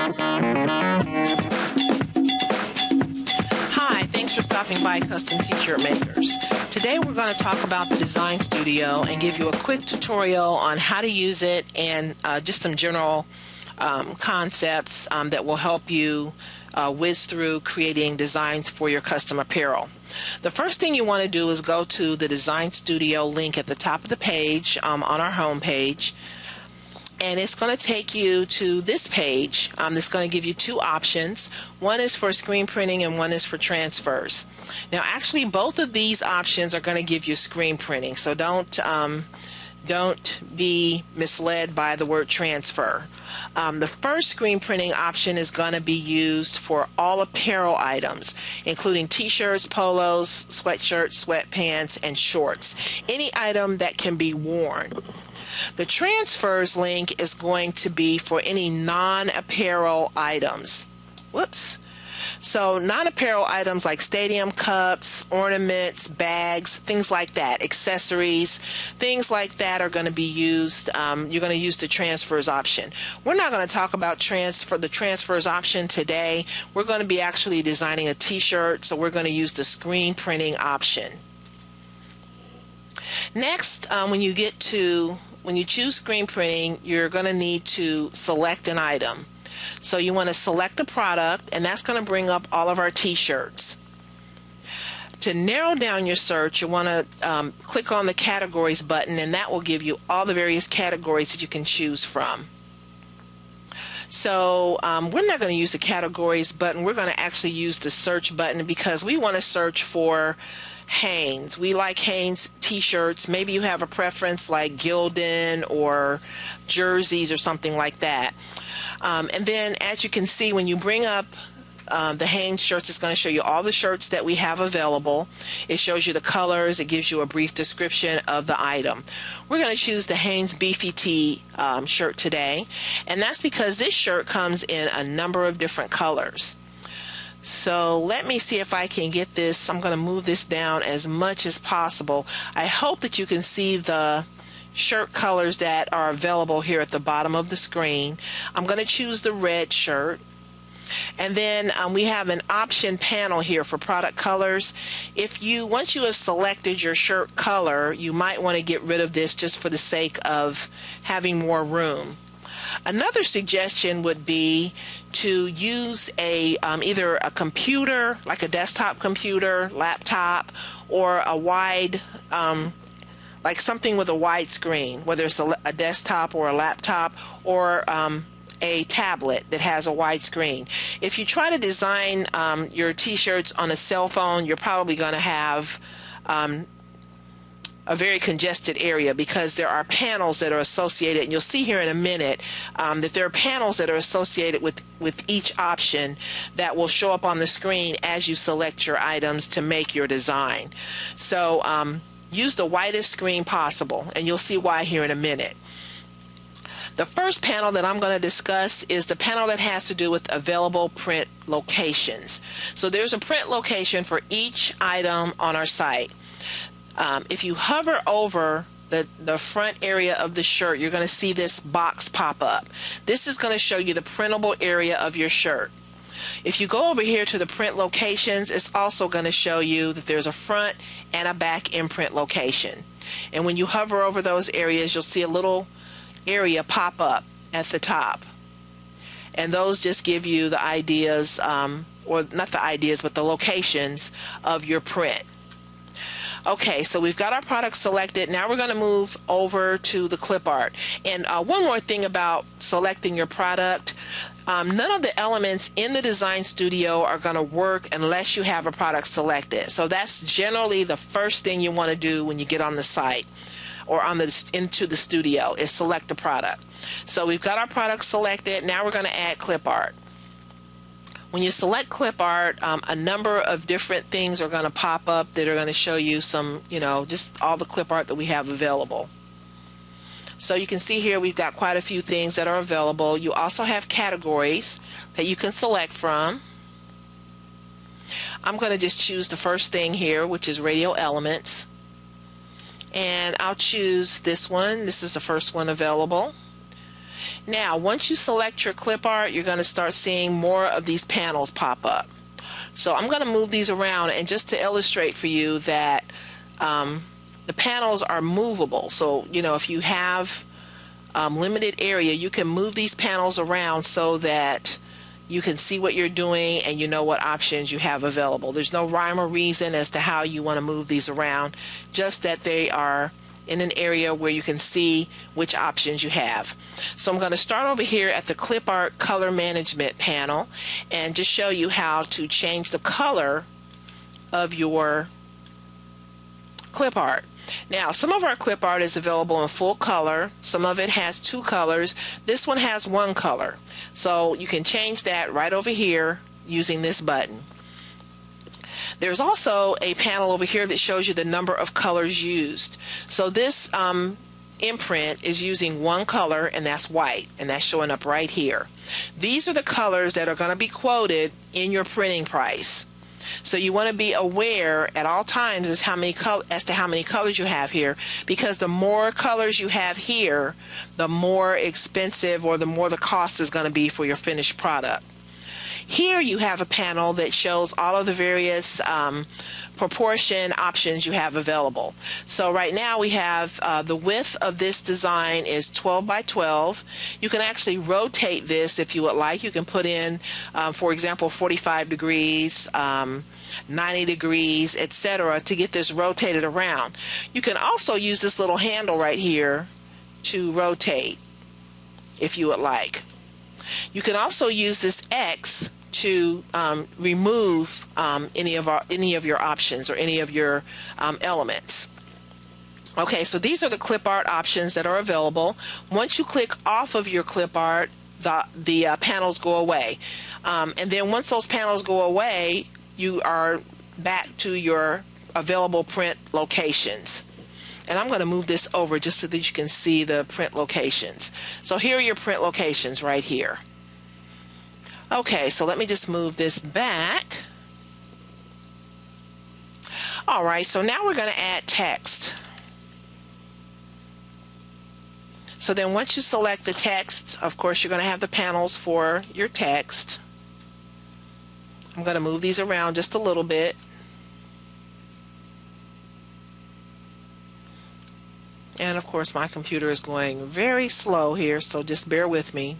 Hi, thanks for stopping by Custom T-Shirt Makers. Today we're going to talk about the Design Studio and give you a quick tutorial on how to use it and just some general concepts that will help you whiz through creating designs for your custom apparel. The first thing you want to do is go to the Design Studio link at the top of the page on our home page. And it's going to take you to this page. It's going to give you two options. One is for screen printing and one is for transfers. Now actually both of these options are going to give you screen printing, so don't be misled by the word transfer. The first screen printing option is going to be used for all apparel items, including t-shirts, polos, sweatshirts, sweatpants, and shorts. Any item that can be worn. The transfers link is going to be for any non-apparel items. Whoops. So non-apparel items like stadium cups, ornaments, bags, things like that, accessories, things like that are going to be used. You're going to use the transfers option. We're not going to talk about the transfers option today. We're going to be actually designing a t-shirt, so we're going to use the screen printing option. Next, when you choose screen printing, you're going to need to select an item. So you want to select a product, and that's going to bring up all of our t-shirts. To narrow down your search, you want to click on the categories button, and that will give you all the various categories that you can choose from. So we're not going to use the categories button. We're going to actually use the search button because we want to search for Hanes. We like Hanes t-shirts. Maybe you have a preference like Gildan or jerseys or something like that. And then as you can see, when you bring up the Hanes shirts, it's going to show you all the shirts that we have available. It shows you the colors. It gives you a brief description of the item. We're going to choose the Hanes Beefy Tee shirt today, and that's because this shirt comes in a number of different colors. So let me see if I can get this. I'm going to move this down as much as possible. I hope that you can see the shirt colors that are available here at the bottom of the screen. I'm going to choose the red shirt. And then we have an option panel here for product colors. Once you have selected your shirt color, you might want to get rid of this just for the sake of having more room. Another suggestion would be to use either a computer, like a desktop computer, laptop, or a wide, like something with a wide screen, whether it's a desktop or a laptop, or a tablet that has a wide screen. If you try to design your t-shirts on a cell phone, you're probably going to have a very congested area because there are panels that are associated, and you'll see here in a minute that there are panels that are associated with each option that will show up on the screen as you select your items to make your design. So use the widest screen possible, and you'll see why here in a minute. The first panel that I'm going to discuss is the panel that has to do with available print locations. So there's a print location for each item on our site. If you hover over the front area of the shirt, you're going to see this box pop up. This is going to show you the printable area of your shirt. If you go over here to the print locations, it's also going to show you that there's a front and a back imprint location. And when you hover over those areas, you'll see a little area pop up at the top. And those just give you the ideas, or not the ideas, but the locations of your print. Okay, so we've got our product selected. Now we're going to move over to the clip art. And one more thing about selecting your product. None of the elements in the Design Studio are going to work unless you have a product selected. So that's generally the first thing you want to do when you get on the site or into the studio, is select the product. So we've got our product selected. Now we're going to add clip art. When you select clip art, a number of different things are going to pop up that are going to show you some, just all the clip art that we have available. So you can see here we've got quite a few things that are available. You also have categories that you can select from. I'm going to just choose the first thing here, which is radio elements. And I'll choose this one. This is the first one available. Now, once you select your clip art, you're going to start seeing more of these panels pop up. So I'm going to move these around, and just to illustrate for you that the panels are movable. So, you know, if you have limited area, you can move these panels around so that you can see what you're doing and you know what options you have available. There's no rhyme or reason as to how you want to move these around, just that they are in an area where you can see which options you have. So I'm going to start over here at the clip art color management panel and just show you how to change the color of your clip art. Now, some of our clip art is available in full color. Some of it has 2 colors. This one has 1 color. So you can change that right over here using this button. There's also a panel over here that shows you the number of colors used. So this imprint is using 1 color, and that's white, and that's showing up right here. These are the colors that are going to be quoted in your printing price. So you want to be aware at all times as to how many colors you have here, because the more colors you have here, the more expensive, or the more the cost is going to be for your finished product. Here you have a panel that shows all of the various proportion options you have available. So right now we have the width of this design is 12 by 12. You can actually rotate this if you would like. You can put in, for example, 45 degrees, 90 degrees, etc., to get this rotated around. You can also use this little handle right here to rotate if you would like. You can also use this X to remove any of your options or any of your elements. Okay, so these are the clip art options that are available. Once you click off of your clip art, the panels go away. And then once those panels go away, you are back to your available print locations. And I'm going to move this over just so that you can see the print locations. So here are your print locations right here. Okay, so let me just move this back. All right, so now we're going to add text. So then once you select the text, of course, you're going to have the panels for your text. I'm going to move these around just a little bit. And of course, my computer is going very slow here, so just bear with me.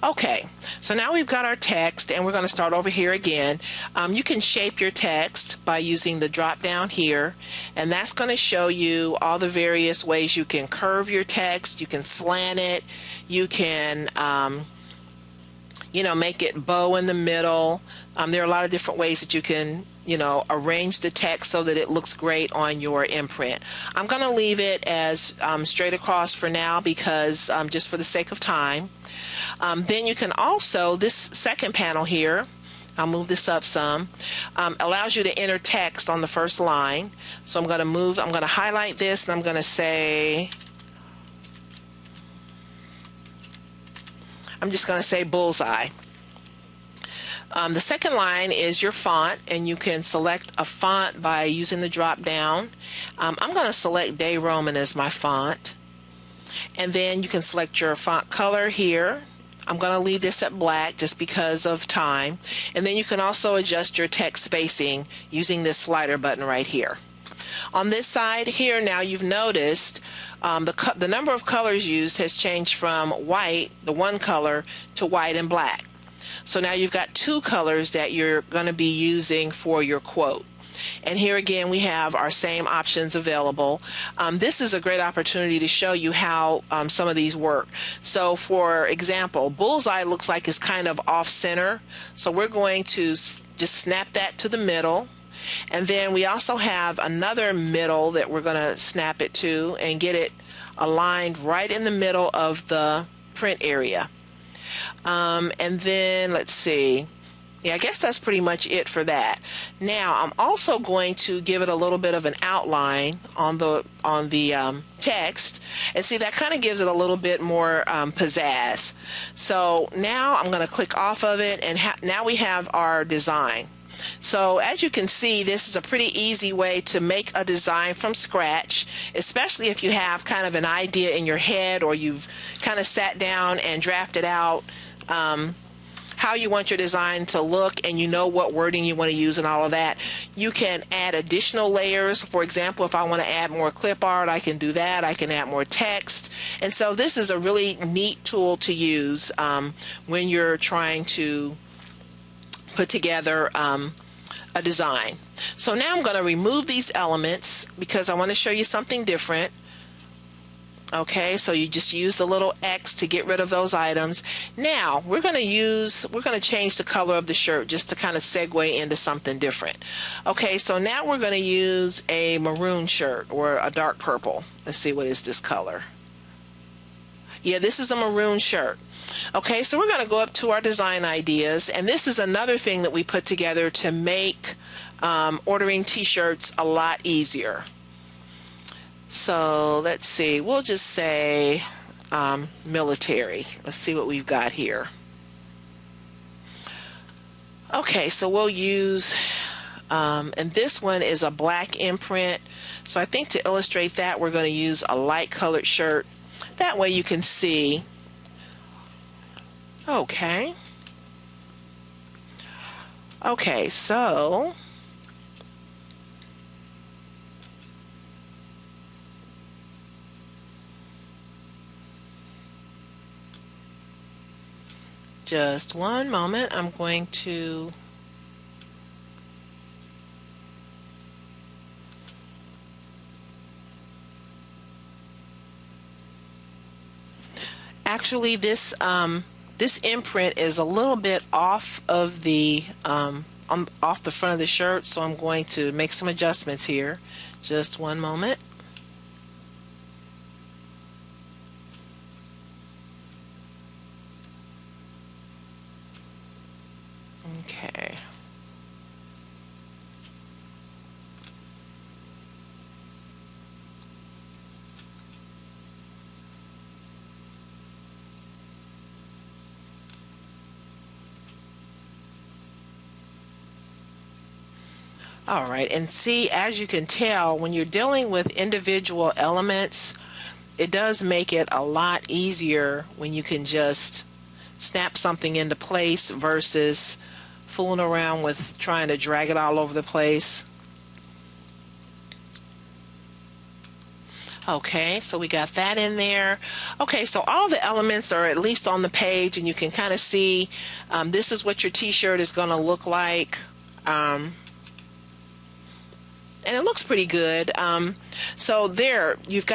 Okay, so now we've got our text, and we're going to start over here again. You can shape your text by using the drop down here, and that's going to show you all the various ways you can curve your text. You can slant it, you can make it bow in the middle. There are a lot of different ways that you can arrange the text so that it looks great on your imprint. I'm going to leave it as straight across for now, because just for the sake of time. Then you can also, this second panel here, I'll move this up some, allows you to enter text on the first line. So I'm going to highlight this, and I'm going to say, I'm just going to say bullseye. The second line is your font, and you can select a font by using the drop down. I'm going to select Day Roman as my font, and then you can select your font color here. I'm going to leave this at black just because of time, and then you can also adjust your text spacing using this slider button right here. On this side here, now you've noticed the number of colors used has changed from white, the 1 color, to white and black. So now you've got 2 colors that you're going to be using for your quote. And here again we have our same options available. This is a great opportunity to show you how some of these work. So for example, bullseye looks like it's kind of off center. So we're going to just snap that to the middle. And then we also have another middle that we're going to snap it to and get it aligned right in the middle of the print area. And then let's see, Yeah, I guess that's pretty much it for that. Now I'm also going to give it a little bit of an outline on the text, and see, that kind of gives it a little bit more pizzazz. So now I'm going to click off of it, and now we have our design. So as you can see, this is a pretty easy way to make a design from scratch, especially if you have kind of an idea in your head, or you've kind of sat down and drafted out how you want your design to look, and you know what wording you want to use and all of that. You can add additional layers. For example, if I want to add more clip art, I can do that. I can add more text. And so this is a really neat tool to use when you're trying to put together a design. So now I'm going to remove these elements because I want to show you something different. Okay, so you just use the little X to get rid of those items. Now we're going to change the color of the shirt just to kind of segue into something different. Okay, so now we're going to use a maroon shirt, or a dark purple. Let's see, what is this color? Yeah, this is a maroon shirt. Okay, so we're going to go up to our design ideas, and this is another thing that we put together to make ordering t-shirts a lot easier. So let's see, we'll just say military. Let's see what we've got here. Okay, so we'll use, and this one is a black imprint. So I think to illustrate that, we're going to use a light colored shirt. That way you can see. Okay. Okay, so just one moment. I'm going to actually this imprint is a little bit off of the off the front of the shirt, so I'm going to make some adjustments here. Just one moment. Okay. All right, and see, as you can tell, when you're dealing with individual elements, it does make it a lot easier when you can just snap something into place versus fooling around with trying to drag it all over the place. Okay, so we got that in there. Okay, so all the elements are at least on the page, and you can kind of see this is what your t-shirt is going to look like. And it looks pretty good. So there, you've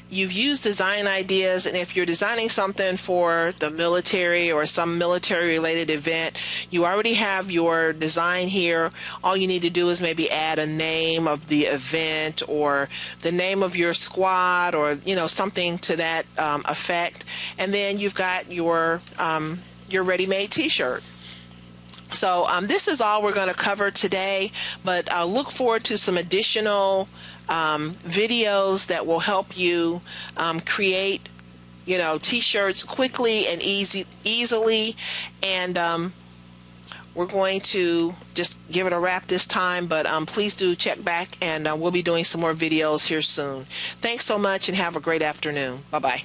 used design ideas, and if you're designing something for the military or some military related event, you already have your design here. All you need to do is maybe add a name of the event, or the name of your squad, or something to that effect, and then you've got your ready-made t-shirt. So this is all we're going to cover today, but I'll look forward to some additional videos that will help you create t-shirts quickly and easily, and we're going to just give it a wrap this time, but please do check back, and we'll be doing some more videos here soon. Thanks so much, and have a great afternoon. Bye-bye.